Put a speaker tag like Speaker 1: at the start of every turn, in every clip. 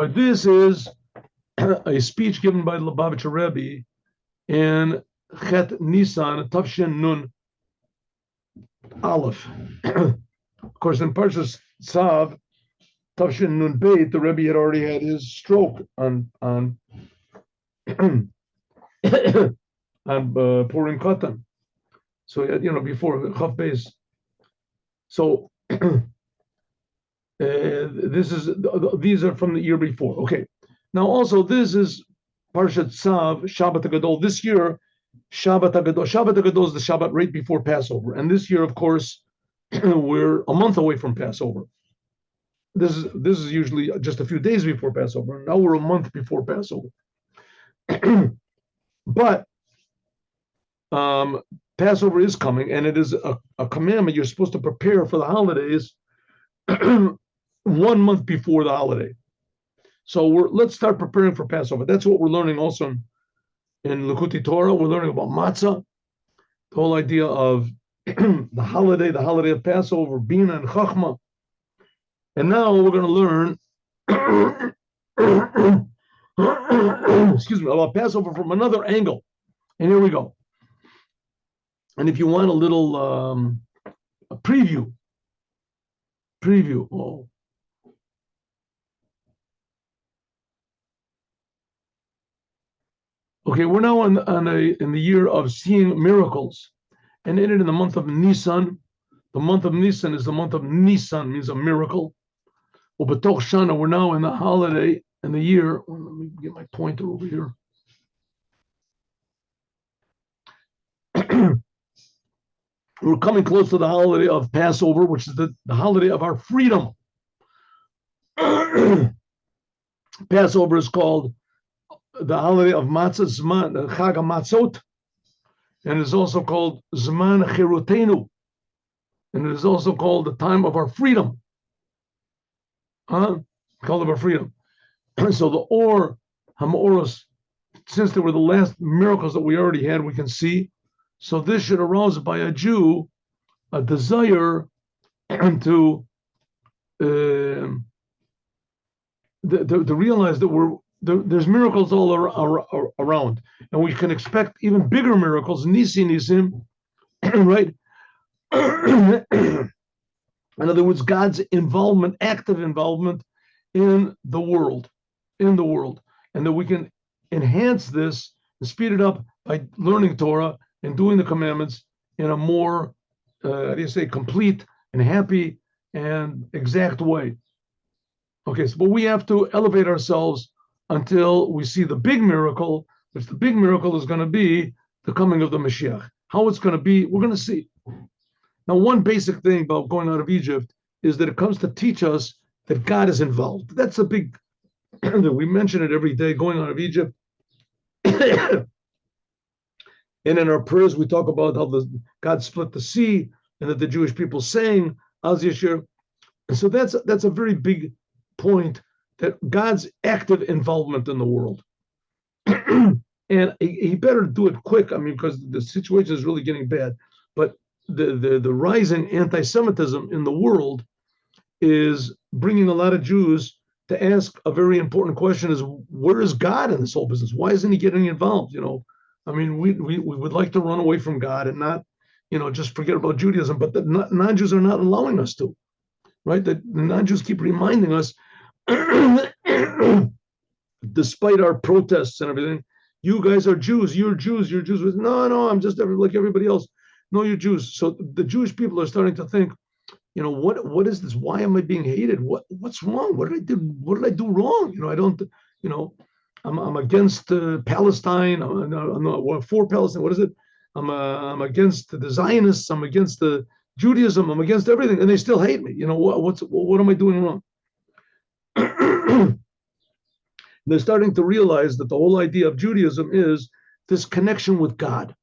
Speaker 1: This is a speech given by the Lubavitcher Rebbe in Chet Nisan Tavshin Nun Aleph. Of course, in Parshas Tzav Tavshin Nun Beit, the Rebbe had already had his stroke on on Purim Katan. So before Chav Beis. So these are from the year before. Okay. Now also this is Parshat Tzav Shabbat HaGadol. This year Shabbat HaGadol is the Shabbat right before Passover, and this year, of course, we're a month away from Passover. This is usually just a few days before Passover. Now we're a month before Passover. But Passover is coming, and it is a commandment. You're supposed to prepare for the holidays 1 month before the holiday. So let's start preparing for Passover. That's what we're learning also in Likutei Torah. We're learning about matzah, the whole idea of the holiday of Passover, Bina and Chachma. And now we're going to learn excuse me, about Passover from another angle. And here we go. And if you want a little a preview. Oh. Okay, we're now in the year of seeing miracles, and in the month of Nisan. The month of Nisan is the month of Nisan, means a miracle. Ubetoch Shana, we're now in the holiday in the year. Let me get my pointer over here. We're coming close to the holiday of Passover, which is the holiday of our freedom. Passover is called the holiday of Matzah Zman, Chag HaMatzot, and it's also called Zman Chirutenu, and it is also called the time of our freedom. Called of our freedom. So the Or HaMaoros, since they were the last miracles that we already had, we can see. So this should arouse by a Jew a desire to realize that there's miracles all around, and we can expect even bigger miracles, nisim, right? In other words, God's involvement, active involvement in the world, and that we can enhance this and speed it up by learning Torah and doing the commandments in a more, complete and happy and exact way. Okay, but we have to elevate ourselves until we see the big miracle, which the big miracle is going to be the coming of the Moshiach. How it's going to be, we're going to see. Now, one basic thing about going out of Egypt is that it comes to teach us that God is involved. That's a big, we mention it every day, going out of Egypt. And in our prayers, we talk about how God split the sea and that the Jewish people sang, Az Yashir. And so that's a very big point, that God's active involvement in the world. And he better do it quick, because the situation is really getting bad. But the rising anti-Semitism in the world is bringing a lot of Jews to ask a very important question: is where is God in this whole business? Why isn't he getting involved? We would like to run away from God and not, just forget about Judaism, but the non-Jews are not allowing us to, right? The non-Jews keep reminding us, despite our protests and everything, you guys are Jews, you're Jews. No, I'm just like everybody else. No, you're Jews. So the Jewish people are starting to think, what is this? Why am I being hated? What's wrong? What did I do wrong? I don't, I'm against Palestine. I'm for Palestine. What is it? I'm against the Zionists. I'm against the Judaism. I'm against everything, and they still hate me. What am I doing wrong? They're starting to realize that the whole idea of Judaism is this connection with God.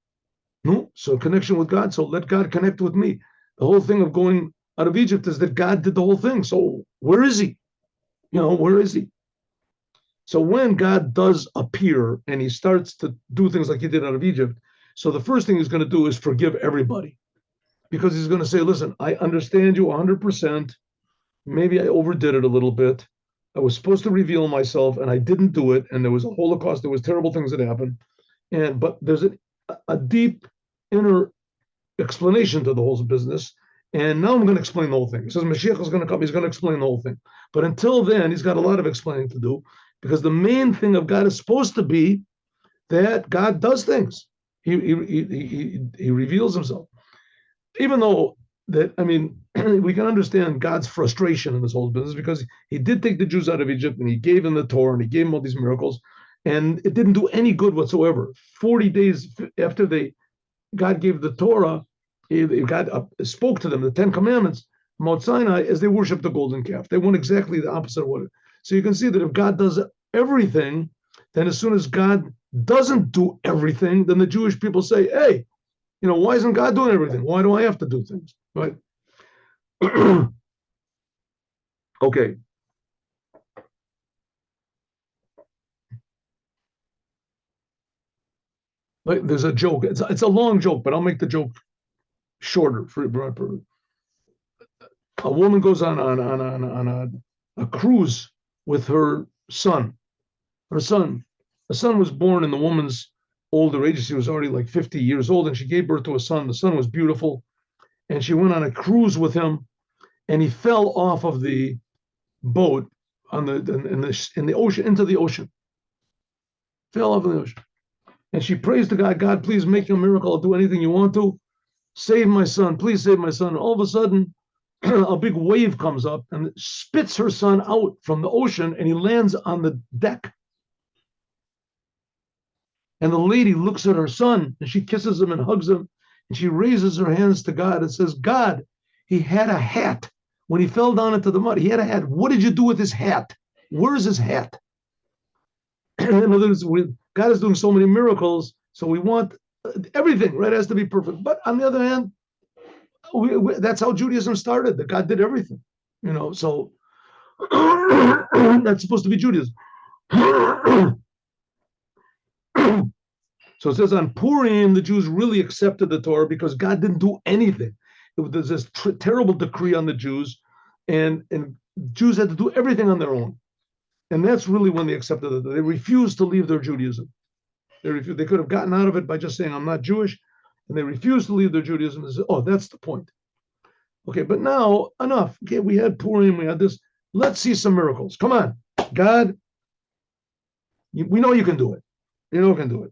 Speaker 1: So connection with God. So let God connect with me. The whole thing of going out of Egypt is that God did the whole thing. So where is he? Where is he? So when God does appear and he starts to do things like he did out of Egypt, so the first thing he's going to do is forgive everybody, because he's going to say, listen, I understand you 100%. Maybe I overdid it a little bit, I was supposed to reveal myself, and I didn't do it. And there was a Holocaust. There was terrible things that happened. But there's a deep inner explanation to the whole business. And now I'm going to explain the whole thing. He says Mashiach is going to come. He's going to explain the whole thing. But until then, he's got a lot of explaining to do, because the main thing of God is supposed to be that God does things. He reveals himself. Even though that, I mean, we can understand God's frustration in this whole business, because he did take the Jews out of Egypt, and he gave them the Torah, and he gave them all these miracles, and it didn't do any good whatsoever. 40 days after God gave the Torah, God spoke to them, the 10 Commandments, Mount Sinai, as they worshiped the golden calf. They went exactly the opposite of what it. So you can see that if God does everything, then as soon as God doesn't do everything, then the Jewish people say, hey, why isn't God doing everything? Why do I have to do things? Right? Okay. Like, there's a joke. It's a long joke, but I'll make the joke shorter. A woman goes on a cruise with her son. Her son was born in the woman's older age. She was already like 50 years old, and she gave birth to a son. The son was beautiful, and she went on a cruise with him, and he fell off of the boat in the ocean, into the ocean. Fell off in the ocean. And she prays to God, God, please make a miracle. I'll do anything you want to. Save my son. Please save my son. And all of a sudden, a big wave comes up and spits her son out from the ocean, and he lands on the deck. And the lady looks at her son, and she kisses him and hugs him, and she raises her hands to God and says, God, he had a hat. When he fell down into the mud, he had a hat. What did you do with his hat? Where's his hat? In other words, God is doing so many miracles, so we want everything, right? It has to be perfect. But on the other hand, that's how Judaism started, that God did everything, so that's supposed to be Judaism. So it says on Purim, the Jews really accepted the Torah because God didn't do anything. There's this terrible decree on the Jews, and Jews had to do everything on their own. And that's really when they accepted it. They refused to leave their Judaism. They could have gotten out of it by just saying, I'm not Jewish, and they refused to leave their Judaism. And said, oh, that's the point. Okay, but now, enough. Okay, we had Purim, we had this. Let's see some miracles. Come on, God, we know you can do it. You know you can do it.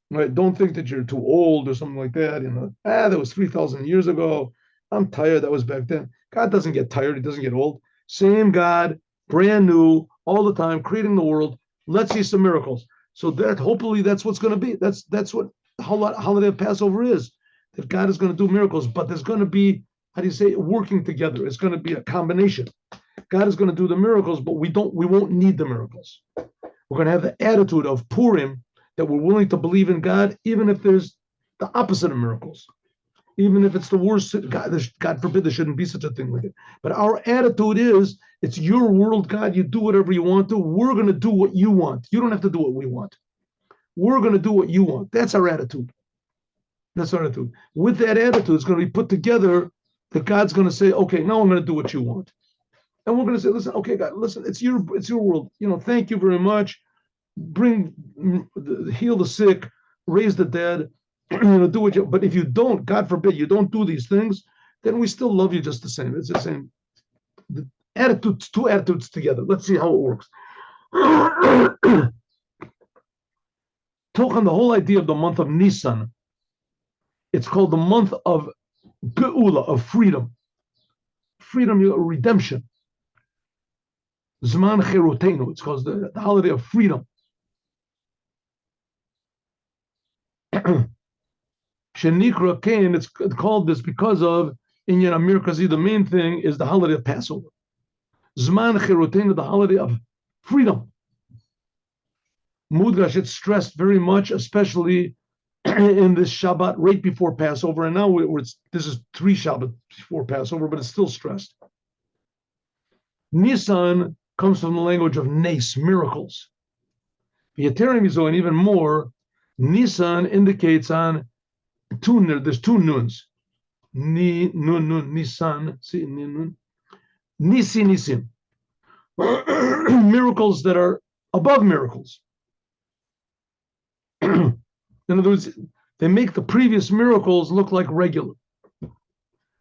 Speaker 1: Right? Don't think that you're too old or something like that. That was 3,000 years ago. I'm tired. That was back then. God doesn't get tired. He doesn't get old. Same God, brand new, all the time, creating the world. Let's see some miracles. So that hopefully that's what's going to be. That's what the holiday of Passover is. That God is going to do miracles, but there's going to be, how do you say, working together. It's going to be a combination. God is going to do the miracles, but we won't need the miracles. We're going to have the attitude of Purim, that we're willing to believe in God, even if there's the opposite of miracles, even if it's the worst. God forbid there shouldn't be such a thing like it. But our attitude is, it's your world, God. You do whatever you want to. We're going to do what you want. You don't have to do what we want. We're going to do what you want. That's our attitude. That's our attitude. With that attitude, it's going to be put together that God's going to say, okay, now I'm going to do what you want. And we're going to say, listen, okay, God, listen, it's your world. Thank you very much. Heal the sick, raise the dead, do what you. But if you don't, God forbid, you don't do these things, then we still love you just the same. It's the same. The attitudes, two attitudes together. Let's see how it works. Talk on the whole idea of the month of Nisan. It's called the month of Geula, of freedom. Freedom, redemption. Zman Cherutenu. It's called the holiday of freedom. Shenikra Kain, it's called this because of Inyan Amir Kazi. The main thing is the holiday of Passover. Zman Cherutenu, the holiday of freedom. Mudgash, it's stressed very much, especially in this Shabbat right before Passover. And now this is 3 Shabbat before Passover, but it's still stressed. Nisan comes from the language of Nes, miracles. Yeterim, and even more, Nisan indicates on there's 2 nuns. Nisan, Nisi, Nisim. miracles that are above miracles. In other words, they make the previous miracles look like regular.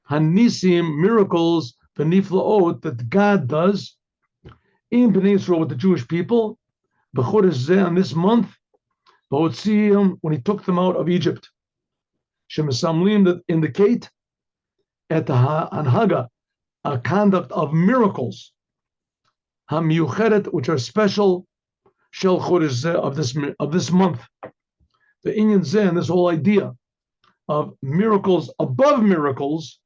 Speaker 1: Hanisim, miracles, the niflaot that God does in Bnei Israel with the Jewish people, b'chodesh zeh, on this month, b'otziim, when he took them out of Egypt. Shemesamlim, that indicate at the anhaga, a conduct of miracles, hamiyuchedet, which are special, shel chodesh zeh, of this month. The inyan zeh, and this whole idea of miracles above miracles,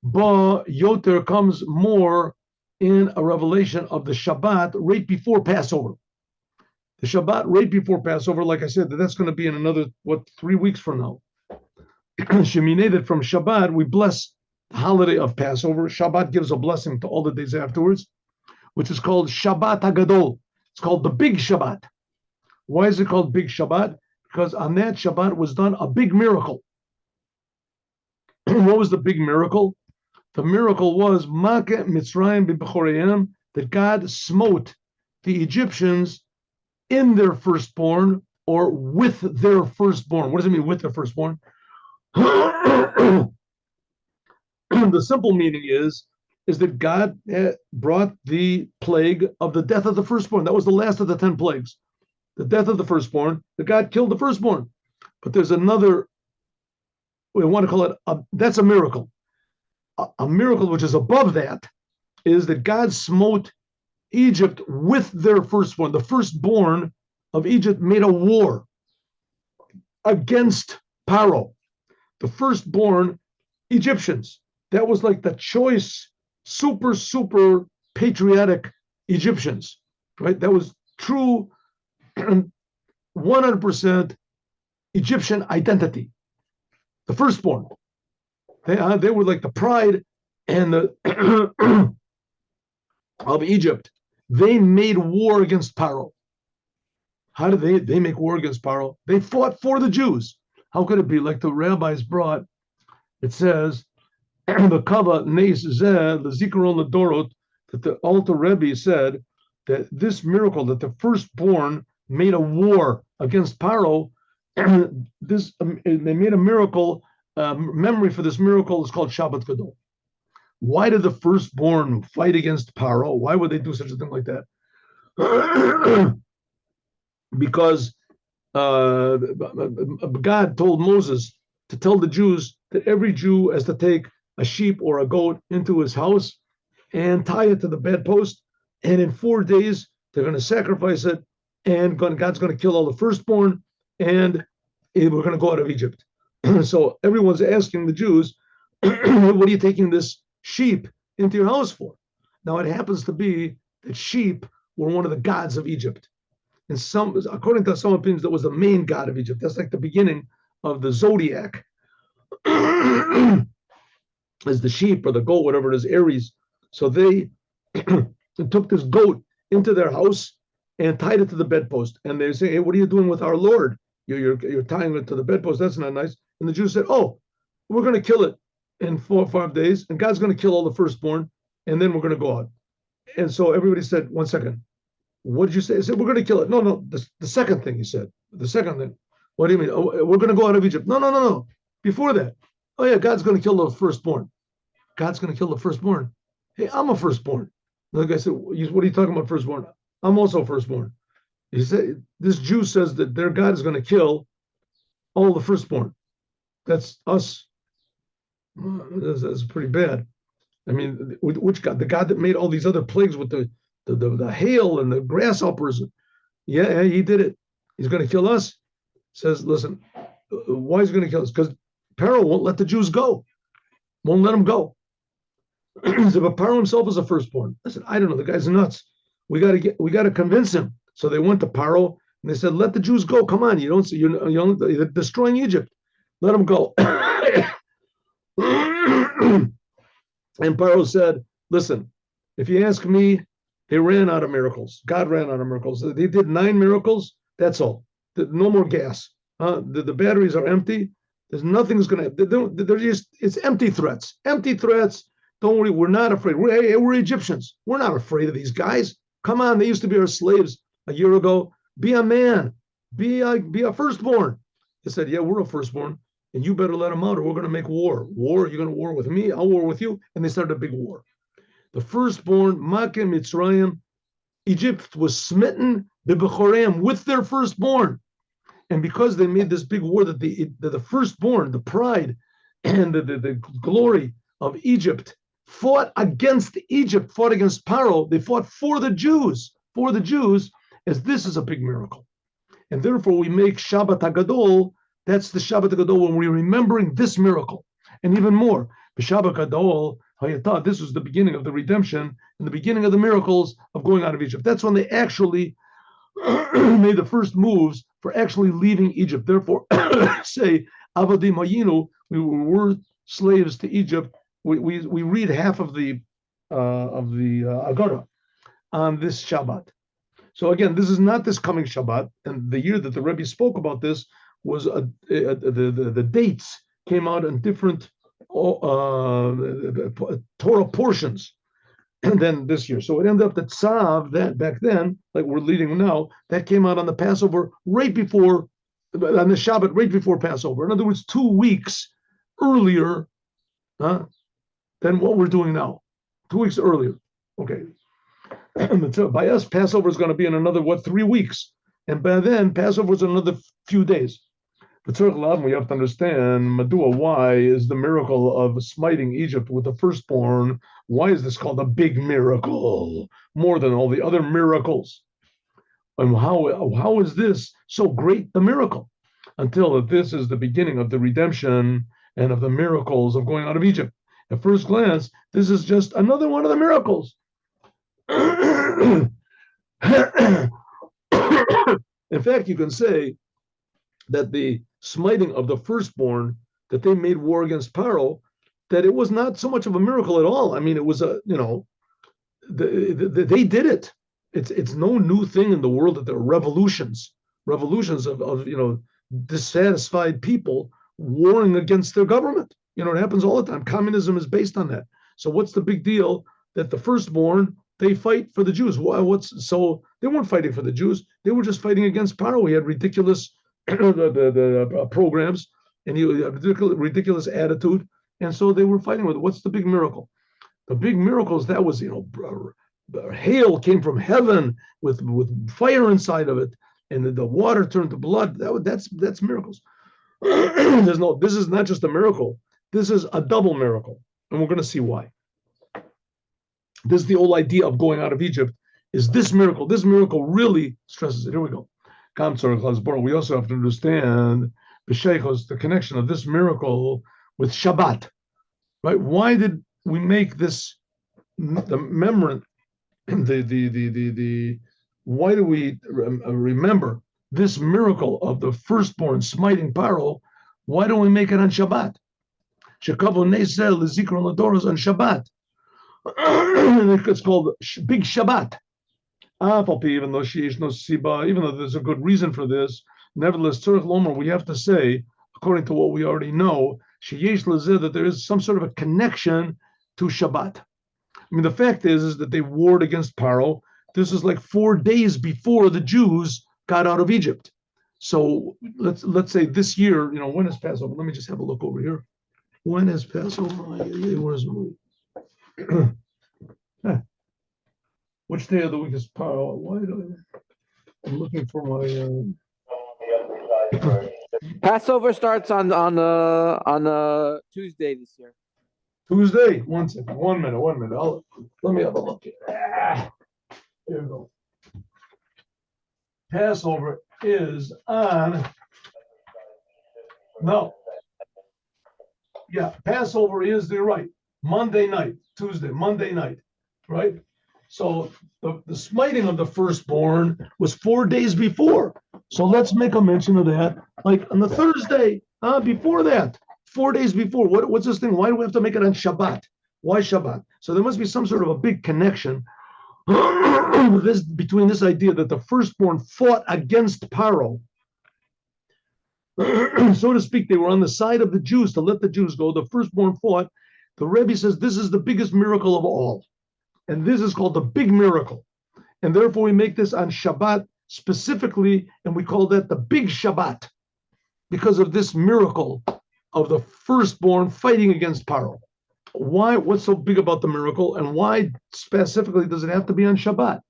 Speaker 1: ba yoter, comes more in a revelation of the Shabbat right before Passover. The Shabbat right before Passover, like I said, that's going to be in another, 3 weeks from now. Shemineh, that from Shabbat we bless the holiday of Passover. Shabbat gives a blessing to all the days afterwards, which is called Shabbat HaGadol. It's called the Big Shabbat. Why is it called Big Shabbat? Because on that Shabbat was done a big miracle. What was the big miracle? The miracle was Makeh Mitzrayim b'Bechoreim, that God smote the Egyptians in their firstborn, or with their firstborn. What does it mean, with their firstborn? The simple meaning is that God brought the plague of the death of the firstborn. That was the last of the 10 plagues. The death of the firstborn, that God killed the firstborn. But there's another, we want to call it, that's a miracle. A miracle which is above that is that God smote Egypt with their firstborn. The firstborn of Egypt made a war against Paro. The firstborn Egyptians. That was like the choice, super patriotic Egyptians, right? That was true 100% Egyptian identity. The firstborn. They were like the pride and the of Egypt. They made war against Paro. How did they make war against Paro? They fought for the Jews. How could it be? Like the rabbis brought, it says, the Kava Neis Zeh, the Zikaron Ladorot, that the Alter Rebbe said that this miracle, that the firstborn made a war against Paro, they made a miracle. Memory for this miracle is called Shabbat Gadol. Why did the firstborn fight against Paro? Why would they do such a thing like that? Because God told Moses to tell the Jews that every Jew has to take a sheep or a goat into his house and tie it to the bedpost, and in 4 days they're going to sacrifice it, and God's going to kill all the firstborn, and we're going to go out of Egypt. So everyone's asking the Jews, what are you taking this sheep into your house for? Now it happens to be that sheep were one of the gods of Egypt. And according to some opinions, that was the main god of Egypt. That's like the beginning of the zodiac. As the sheep or the goat, whatever it is, Aries. So they took this goat into their house and tied it to the bedpost. And they say, hey, what are you doing with our Lord? You're tying it to the bedpost. That's not nice. And the Jews said, oh, we're going to kill it in 4 or 5 days, and God's going to kill all the firstborn, and then we're going to go out. And so everybody said, 1 second. What did you say? He said, we're going to kill it. No, the second thing he said. The second thing. What do you mean? Oh, we're going to go out of Egypt. No. Before that. Oh, yeah, God's going to kill the firstborn. God's going to kill the firstborn. Hey, I'm a firstborn. The guy said, what are you talking about, firstborn? I'm also firstborn. He said, this Jew says that their God is going to kill all the firstborn. That's us. That's pretty bad. I mean, which God? The God that made all these other plagues with the hail and the grasshoppers. Yeah, he did it. He's going to kill us. Says, listen, why is he going to kill us? Because Pharaoh won't let the Jews go. Won't let them go. So, but Pharaoh himself is a firstborn. I said, I don't know. The guy's nuts. We got to convince him. So they went to Pharaoh and they said, let the Jews go. Come on, you're destroying Egypt. Let them go. And Pharaoh said, listen, if you ask me, they ran out of miracles. God ran out of miracles. They did 9 miracles. That's all. No more gas. The batteries are empty. There's nothing's going to, they're just, it's empty threats. Empty threats. Don't worry. We're not afraid. We're Egyptians. We're not afraid of these guys. Come on, they used to be our slaves a year ago. Be a man. Be a firstborn. They said, yeah, we're a firstborn, and you better let them out, or we're going to make war. War? You're going to war with me? I'll war with you. And they started a big war. The firstborn, Makim Mitzrayim, Egypt was smitten Bibechoreim with their firstborn. And because they made this big war, that the firstborn, the pride and the glory of Egypt fought against Egypt, fought against Paro. They fought for the Jews, as this is a big miracle. And therefore we make Shabbat HaGadol, that's the Shabbat HaGadol when we're remembering this miracle. And even more, the Shabbat HaGadol, Hayatah, this was the beginning of the redemption and the beginning of the miracles of going out of Egypt. That's when they actually made the first moves for actually leaving Egypt. Therefore, say, Avadim Hayinu, we were slaves to Egypt. We read half of the Agara on this Shabbat. So again, this is not this coming Shabbat, and the year that the Rebbe spoke about this was the dates came out in different Torah portions, and then this year. So it ended up that Tzav, that back then, like we're leading now, that came out on the Passover on the Shabbat right before Passover. In other words, 2 weeks earlier than what we're doing now. 2 weeks earlier. Okay. By us, Passover is going to be in another, 3 weeks. And by then, Passover is another few days. But we have to understand, Madua, why is the miracle of smiting Egypt with the firstborn, why is this called a big miracle, more than all the other miracles? And how is this so great, the miracle? Until this is the beginning of the redemption and of the miracles of going out of Egypt. At first glance, this is just another one of the miracles. In fact, you can say that the smiting of the firstborn, that they made war against Paro, that it was not so much of a miracle at all. I mean, it was they did it. It's no new thing in the world that there are revolutions of dissatisfied people warring against their government. It happens all the time. Communism is based on that. So what's the big deal that the firstborn, they fight for the Jews? So they weren't fighting for the Jews. They were just fighting against Paro. He had ridiculous programs, and he had ridiculous attitude, and so they were fighting with it. What's the big miracle? The big miracle is that was hail came from heaven with fire inside of it, and the water turned to blood. That's miracles. This is not just a miracle. This is a double miracle, and we're going to see why. This is the whole idea of going out of Egypt. Is this miracle? This miracle really stresses it. Here we go. We also have to understand the connection of this miracle with Shabbat, right? Why did we make this the memory? Why do we remember this miracle of the firstborn smiting Paro? Why don't we make it on Shabbat? Shekavu Neisel Lezikron Ladoros on Shabbat. It's called Big Shabbat. Even though there's a good reason for this, nevertheless, we have to say, according to what we already know, that there is some sort of a connection to Shabbat. I mean, the fact is that they warred against Paro. This is like 4 days before the Jews got out of Egypt. So let's say this year, when is Passover? Let me just have a look over here. When is Passover? Where's my which day of the week is Paro? I'm looking for my.
Speaker 2: Passover starts on Tuesday this year.
Speaker 1: Tuesday. 1 second. 1 minute. Let me have a look. Here we go. Passover is on. No. Yeah, Passover is, you're right, Monday night, Monday night, right? So the smiting of the firstborn was 4 days before. So let's make a mention of that, like on the Thursday before that, 4 days before. What's this thing? Why do we have to make it on Shabbat? Why Shabbat? So there must be some sort of a big connection between this idea that the firstborn fought against Paro. So to speak, they were on the side of the Jews to let the Jews go. The firstborn fought. The Rebbe says this is the biggest miracle of all. And this is called the big miracle. and therefore we make this on Shabbat specifically, and we call that the big Shabbat because of this miracle of the firstborn fighting against Paro. Why? What's so big about the miracle, and why specifically does it have to be on Shabbat?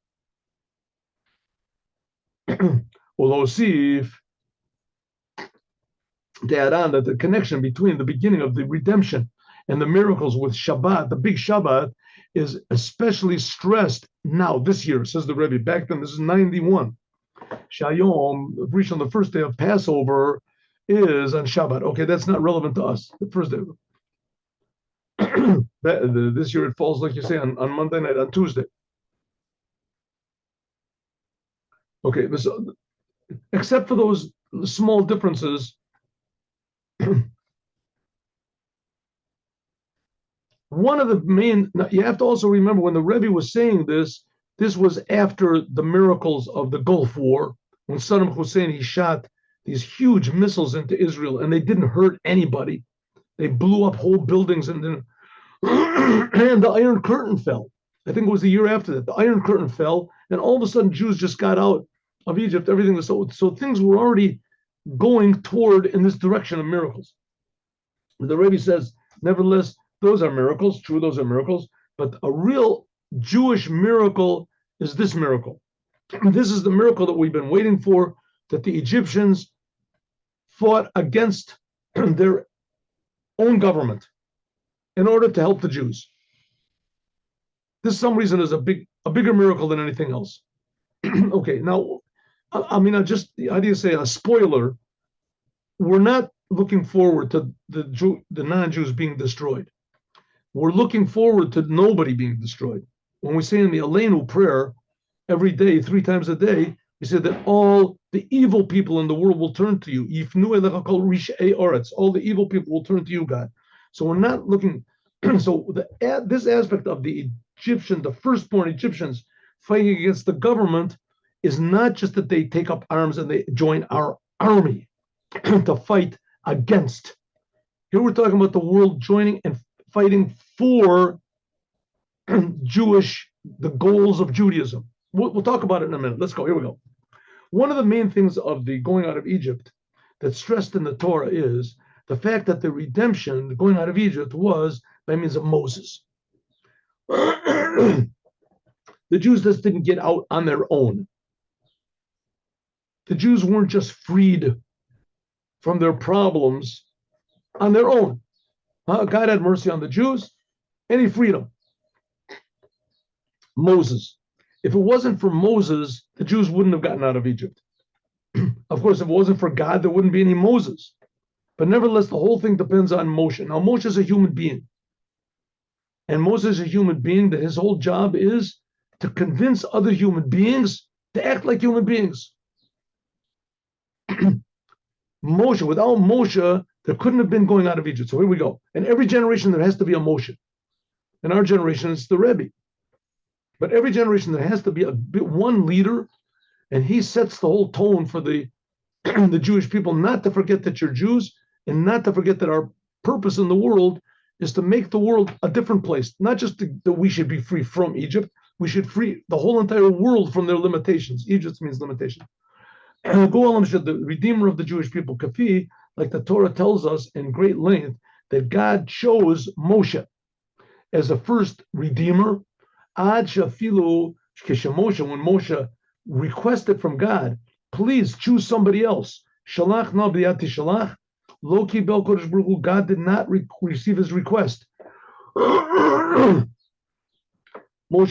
Speaker 1: Well, Osif, to add on that the connection between the beginning of the redemption and the miracles with Shabbat, the big Shabbat, is especially stressed now, this year, says the Rebbe. Back then, this is 91. Shayom, reached on the first day of Passover, is on Shabbat. Okay, that's not relevant to us. The first day. This year it falls, like you say, on Monday night, on Tuesday. Okay, except for those small differences, one of the main, you have to also remember when the Rebbe was saying this was after the miracles of the Gulf War, when Saddam Hussein, he shot these huge missiles into Israel and they didn't hurt anybody. They blew up whole buildings and then and the Iron Curtain fell. I think it was the year after that. The Iron Curtain fell and all of a sudden Jews just got out of Egypt. Everything was so things were already going toward in this direction of miracles. The Rebbe says, nevertheless, those are miracles. True, those are miracles. But a real Jewish miracle is this miracle. This is the miracle that we've been waiting for, that the Egyptians fought against their own government in order to help the Jews. This, for some reason, is a bigger miracle than anything else. Okay, now, I mean, just, how do you say, a spoiler, we're not looking forward to the non-Jews being destroyed. We're looking forward to nobody being destroyed. When we say in the Aleinu prayer every day, 3 times a day, we say that all the evil people in the world will turn to you. All the evil people will turn to you, God. So we're not looking. So this aspect of the Egyptian, the firstborn Egyptians fighting against the government, is not just that they take up arms and they join our army to fight against. Here we're talking about the world joining and fighting for the goals of Judaism. We'll talk about it in a minute. Let's go. Here we go. One of the main things of the going out of Egypt that's stressed in the Torah is the fact that the redemption, the going out of Egypt, was by means of Moses. The Jews just didn't get out on their own. The Jews weren't just freed from their problems on their own. God had mercy on the Jews, and he freed them. Moses. If it wasn't for Moses, the Jews wouldn't have gotten out of Egypt. Of course, if it wasn't for God, there wouldn't be any Moses. But nevertheless, the whole thing depends on Moshe. Now, Moshe is a human being. And Moses is a human being that his whole job is to convince other human beings to act like human beings. Moshe, without Moshe, there couldn't have been going out of Egypt. So here we go. In every generation, there has to be a Moshe. In our generation, it's the Rebbe. But every generation, there has to be one leader, and he sets the whole tone for the Jewish people, not to forget that you're Jews, and not to forget that our purpose in the world is to make the world a different place. Not just that we should be free from Egypt, we should free the whole entire world from their limitations. Egypt means limitation. The Redeemer of the Jewish people, Kafi, like the Torah tells us in great length, that God chose Moshe as the first Redeemer. Ad shafilu kishemoshe, when Moshe requested from God, please choose somebody else. Shalach na b'yati shalach, lo kibel kodesh baruch hu, God did not receive his request. Moshe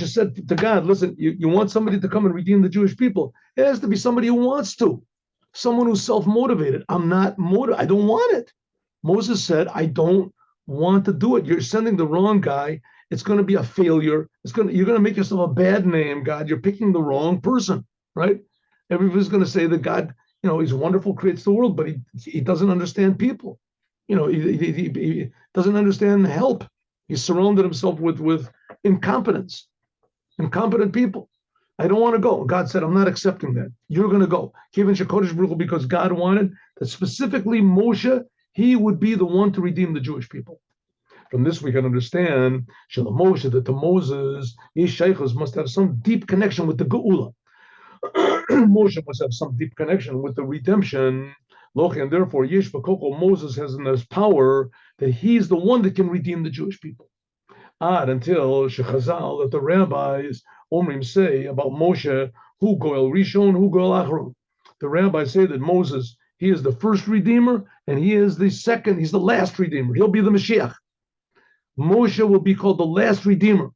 Speaker 1: said to God, listen, you want somebody to come and redeem the Jewish people. It has to be somebody who wants to. Someone who's self-motivated. I'm not motivated. I don't want it. Moses said, I don't want to do it. You're sending the wrong guy. It's going to be a failure. You're going to make yourself a bad name, God. You're picking the wrong person, right? Everybody's going to say that God, he's wonderful, creates the world, but he doesn't understand people. He doesn't understand help. He's surrounded himself with incompetent people. I don't want to go. God said, I'm not accepting that. You're going to go. Because God wanted that specifically Moshe, he would be the one to redeem the Jewish people. From this we can understand Moshe that the Moses, Yeshaychos must have some deep connection with the Geula. Moshe must have some deep connection with the redemption. And therefore, Yesh V'Koko, Moses has in his power that he's the one that can redeem the Jewish people. Until Shechazal, that the rabbis, Omrim, say about Moshe, Hu Goel Rishon, Hu Goel Achron. The rabbis say that Moses, he is the first redeemer, and he is the second, he's the last redeemer. He'll be the Mashiach. Moshe will be called the last redeemer.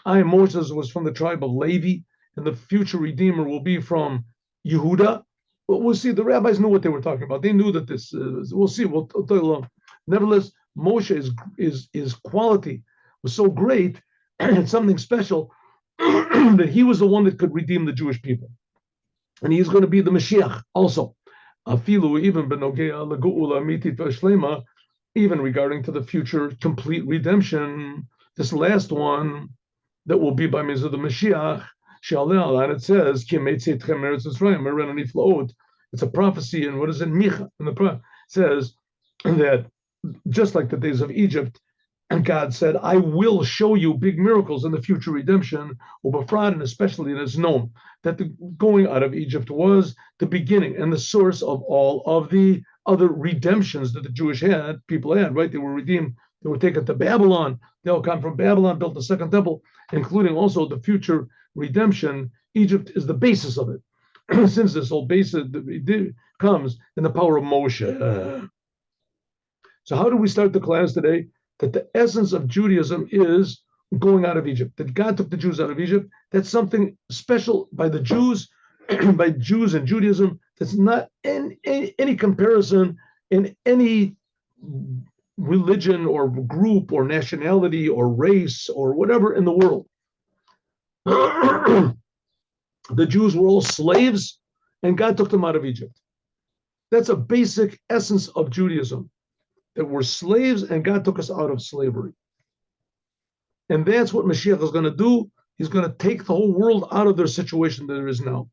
Speaker 1: Moses was from the tribe of Levi, and the future redeemer will be from Yehuda. But we'll see. The rabbis knew what they were talking about. They knew that this. We'll see. We'll tell you along. Nevertheless, Moshe is quality was so great and something special that he was the one that could redeem the Jewish people, and he's going to be the Mashiach also. Afilu even benogea leguula mitit v'shlema, even regarding to the future complete redemption. This last one that will be by means of the Mashiach. And it says, it's a prophecy, and what is it? Micha. And the says that just like the days of Egypt, and God said, I will show you big miracles in the future redemption, and especially it is known that the going out of Egypt was the beginning and the source of all of the other redemptions that the Jewish people had, right? They were redeemed, they were taken to Babylon, they all come from Babylon, built the second temple, including also the future redemption. Egypt is the basis of it. Since this whole basis comes in the power of Moshe. So how do we start the class today? That the essence of Judaism is going out of Egypt, that God took the Jews out of Egypt. That's something special by the Jews, by Jews and Judaism. That's not in any comparison in any religion or group or nationality or race or whatever in the world. The Jews were all slaves, and God took them out of Egypt. That's a basic essence of Judaism, that we're slaves and God took us out of slavery. And that's what Mashiach is going to do. He's going to take the whole world out of their situation that there is now.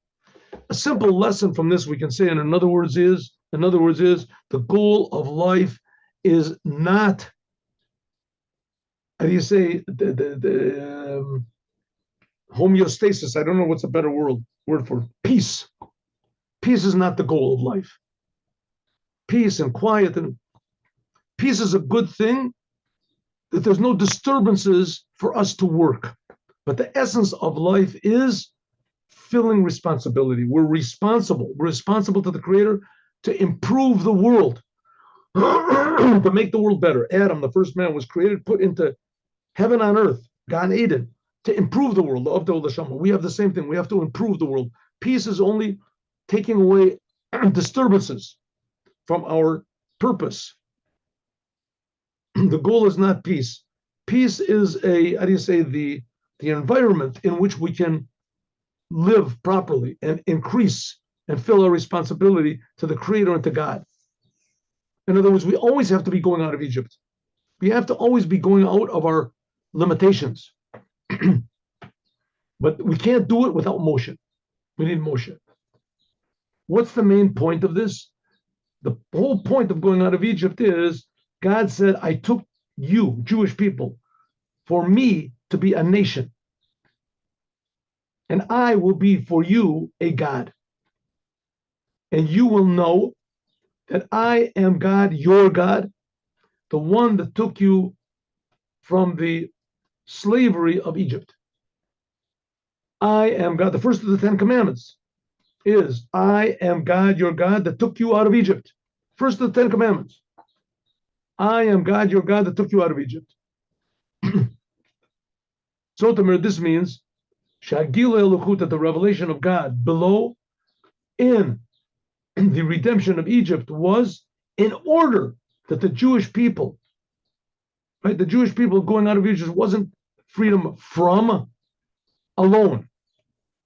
Speaker 1: A simple lesson from this we can say, in other words, is the goal of life is not, how do you say, the homeostasis. I don't know what's a better word for peace. Peace is not the goal of life. Peace and quiet, and peace is a good thing, that there's no disturbances for us to work. But the essence of life is filling responsibility. We're responsible. We're responsible to the Creator to improve the world, to make the world better. Adam, the first man, was created, put into heaven on earth, Gan Eden, to improve the world. We have the same thing. We have to improve the world. Peace is only taking away disturbances from our purpose. The goal is not peace. Peace is the environment in which we can live properly and increase and fill our responsibility to the Creator and to God. In other words, we always have to be going out of Egypt. We have to always be going out of our limitations. But we can't do it without Moshe. We need Moshe. What's the main point of this? The whole point of going out of Egypt is God said, I took you, Jewish people, for me to be a nation. And I will be for you a God. And you will know that I am God, your God, the one that took you from the slavery of Egypt. I am God. The first of the 10 commandments is, I am God, your God, that took you out of Egypt. First of the 10 commandments. I am God, your God, that took you out of Egypt. So, Tamir, this means Shagila Eluchut, that the revelation of God below in the redemption of Egypt was in order that the Jewish people, right, the Jewish people going out of Egypt wasn't freedom from alone.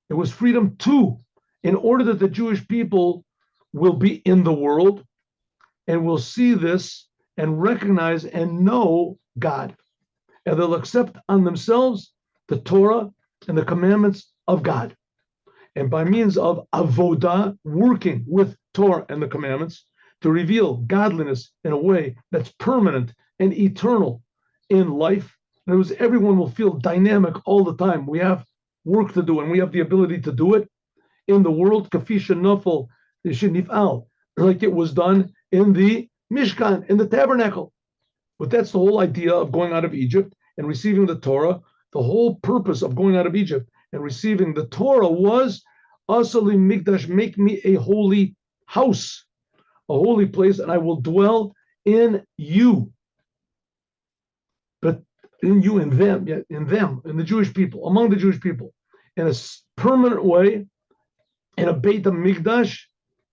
Speaker 1: It was freedom to, in order that the Jewish people will be in the world and will see this and recognize and know God. And they'll accept on themselves the Torah and the commandments of God. And by means of avodah, working with Torah and the commandments, to reveal godliness in a way that's permanent and eternal in life. In other words, everyone will feel dynamic all the time. We have work to do, and we have the ability to do it in the world, kafisha nafal nifal, like it was done in the Mishkan, in the tabernacle. But that's the whole idea of going out of Egypt and receiving the Torah. The whole purpose of going out of Egypt and receiving the Torah was Asali Mikdash, make me a holy house, a holy place, and I will dwell in you. But in you, in them, in the Jewish people, among the Jewish people, in a permanent way, in a Beit HaMikdash.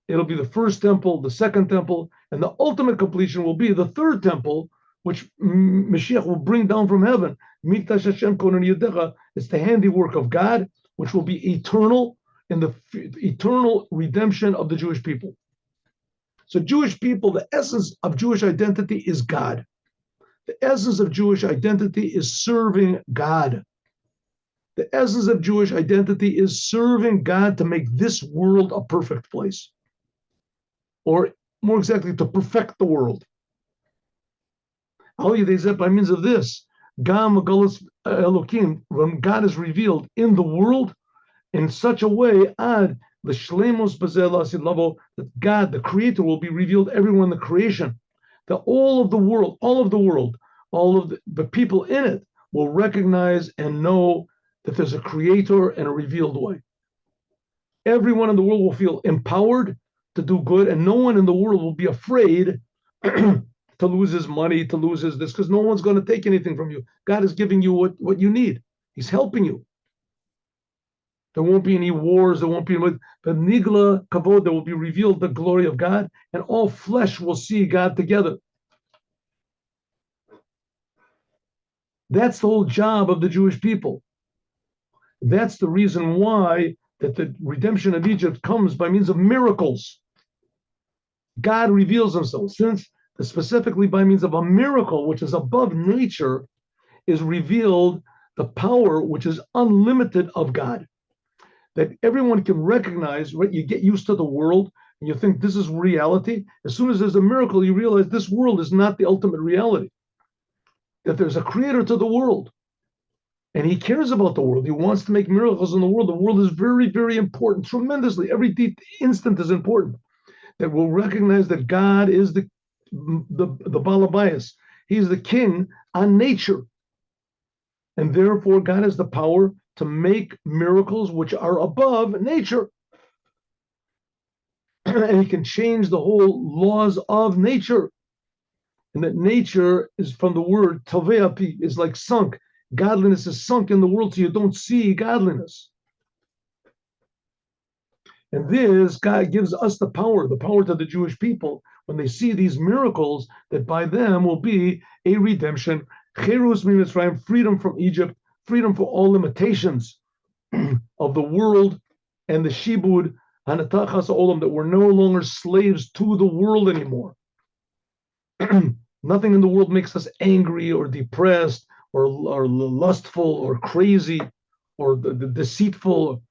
Speaker 1: It'll be the first temple, the second temple, and the ultimate completion will be the third temple, which Mashiach will bring down from heaven. Mikdash Hashem Konan Yedecha. It's the handiwork of God, which will be eternal in the eternal redemption of the Jewish people. So Jewish people, the essence of Jewish identity is God. The essence of Jewish identity is serving God. The essence of Jewish identity is serving God to make this world a perfect place. Or more exactly, to perfect the world. By means of this, when God is revealed in the world in such a way, that God, the Creator, will be revealed everywhere in the creation, that all of the world, all of the people in it will recognize and know that there's a Creator and a revealed way. Everyone in the world will feel empowered to do good, and no one in the world will be afraid to lose his money, to lose his this, because no one's going to take anything from you. God is giving you what you need. He's helping you. There won't be any wars. There won't be, but nigla kavod, there will be revealed the glory of God, and all flesh will see God together. That's the whole job of the Jewish people. That's the reason why that the redemption of Egypt comes by means of miracles. God reveals himself, since specifically by means of a miracle, which is above nature, is revealed the power which is unlimited of God. That everyone can recognize, right? You get used to the world and you think this is reality. As soon as there's a miracle, you realize this world is not the ultimate reality. That there's a creator to the world. And he cares about the world. He wants to make miracles in the world. The world is very, very important, tremendously. Every instant is important. That we'll recognize that God is the Balabayas. He's the king on nature. And therefore, God has the power to make miracles which are above nature. And he can change the whole laws of nature. And that nature is from the word taveapi, is like sunk. Godliness is sunk in the world, so you don't see godliness. And this, God gives us the power to the Jewish people, when they see these miracles, that by them will be a redemption. Cherus mitzrayim, freedom from Egypt, freedom from all limitations of the world, and the shibud, hanatachas olam, that we're no longer slaves to the world anymore. Nothing in the world makes us angry or depressed or lustful or crazy or deceitful.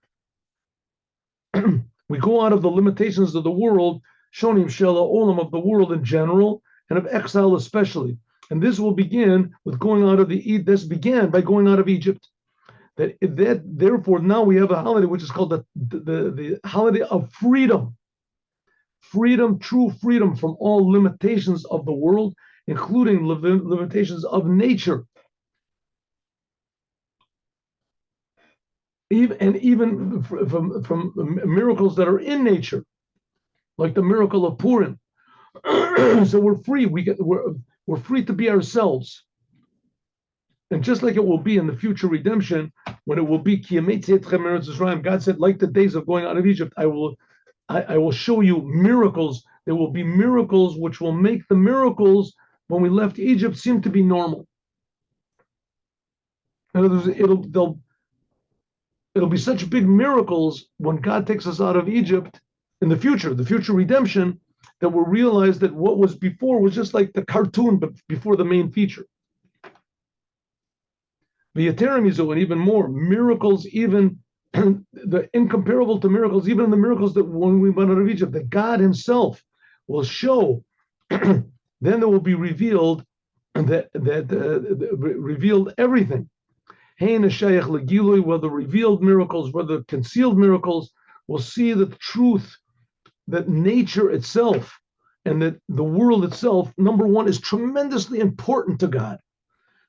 Speaker 1: We go out of the limitations of the world, shonim shela olam, of the world in general, and of exile especially. And this will begin with going out of this began by going out of Egypt. That therefore now we have a holiday which is called the holiday of freedom. Freedom, true freedom from all limitations of the world, including limitations of nature. Even from miracles that are in nature, like the miracle of Purim. So we're free. We're free to be ourselves. And just like it will be in the future redemption, when it will be God said, like the days of going out of Egypt, I will show you miracles. There will be miracles which will make the miracles when we left Egypt seem to be normal. In other words, it'll be such big miracles when God takes us out of Egypt in the future redemption, that we'll realize that what was before was just like the cartoon, but before the main feature. The Yeteremizu, and even more miracles, even the incomparable to miracles, even the miracles that when we went out of Egypt, that God himself will show. Then there will be revealed revealed everything. Whether revealed miracles, whether concealed miracles, we'll see that the truth, that nature itself and that the world itself, number one, is tremendously important to God.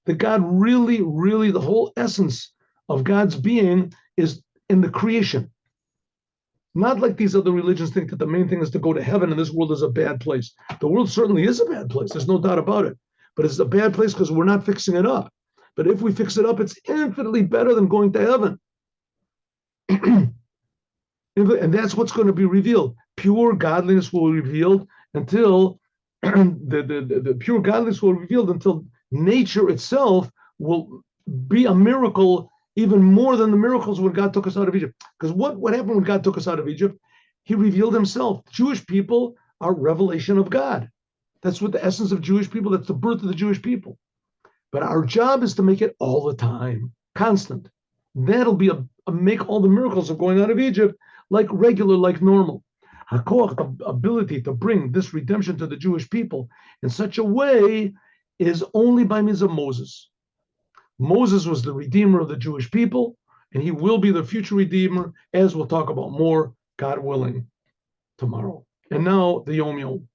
Speaker 1: That God really, really, the whole essence of God's being is in the creation. Not like these other religions think that the main thing is to go to heaven and this world is a bad place. The world certainly is a bad place. There's no doubt about it. But it's a bad place because we're not fixing it up. But if we fix it up, it's infinitely better than going to heaven. And that's what's going to be revealed. Pure godliness will be revealed until the pure godliness will be revealed until nature itself will be a miracle even more than the miracles when God took us out of Egypt. Because what happened when God took us out of Egypt? He revealed himself. Jewish people are revelation of God. That's what the essence of Jewish people, that's the birth of the Jewish people. But our job is to make it all the time, constant. That'll be make all the miracles of going out of Egypt like regular, like normal. HaKoach, the ability to bring this redemption to the Jewish people in such a way is only by means of Moses. Moses was the redeemer of the Jewish people, and he will be the future redeemer, as we'll talk about more, God willing, tomorrow. And now the Yom Yom.